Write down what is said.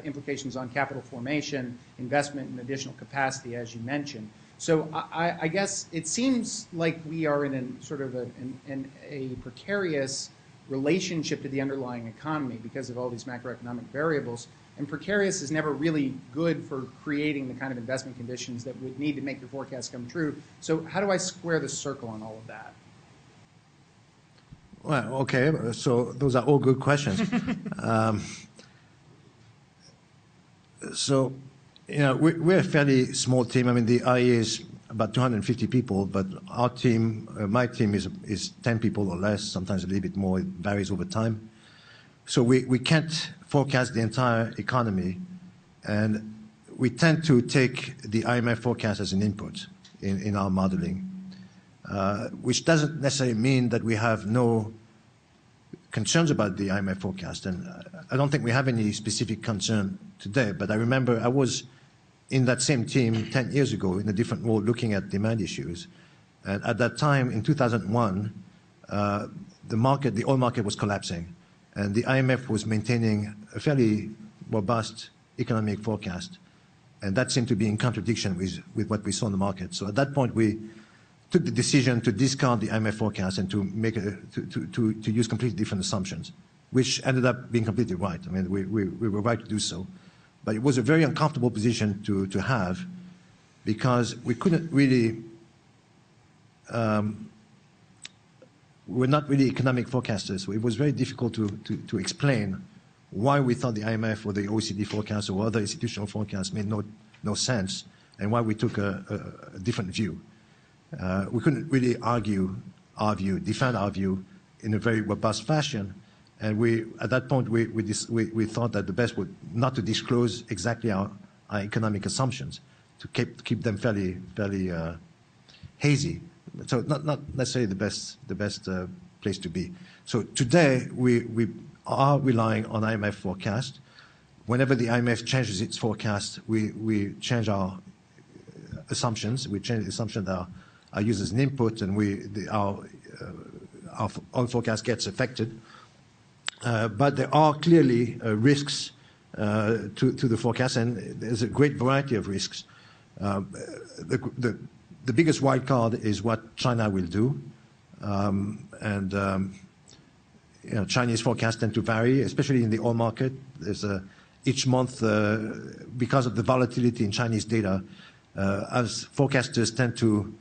implications on capital formation, investment, and additional capacity, as you mentioned. So I guess it seems like we are in a precarious relationship to the underlying economy because of all these macroeconomic variables. And precarious is never really good for creating the kind of investment conditions that would need to make your forecast come true. So how do I square the circle on all of that? Well, okay, so those are all good questions. So, you know, we're a fairly small team. I mean, the IEA is about 250 people, but our team, my team is 10 people or less, sometimes a little bit more. It varies over time. So we can't forecast the entire economy, and we tend to take the IMF forecast as an input in our modeling, which doesn't necessarily mean that we have no concerns about the IMF forecast. And I don't think we have any specific concern today, but I remember I was in that same team 10 years ago in a different role looking at demand issues. And at that time, in 2001, the oil market was collapsing, and the IMF was maintaining a fairly robust economic forecast. And that seemed to be in contradiction with what we saw in the market. So at that point, we took the decision to discard the IMF forecast and to make to use completely different assumptions, which ended up being completely right. I mean, we were right to do so. But it was a very uncomfortable position to have, because we couldn't really, we're not really economic forecasters. So it was very difficult to explain why we thought the IMF or the OECD forecast or other institutional forecasts made no sense, and why we took a different view. We couldn't really argue our view, defend our view in a very robust fashion. And at that point, we thought that the best would not to disclose exactly our economic assumptions, to keep them fairly hazy. So not necessarily the best place to be. So today we are relying on IMF forecast. Whenever the IMF changes its forecast, we change our assumptions. We change the assumptions that are used as an input, and our own forecast gets affected. But there are clearly risks to the forecast, and there's a great variety of risks. The biggest wild card is what China will do, you know, Chinese forecasts tend to vary, especially in the oil market. There's each month, because of the volatility in Chinese data, as forecasters tend to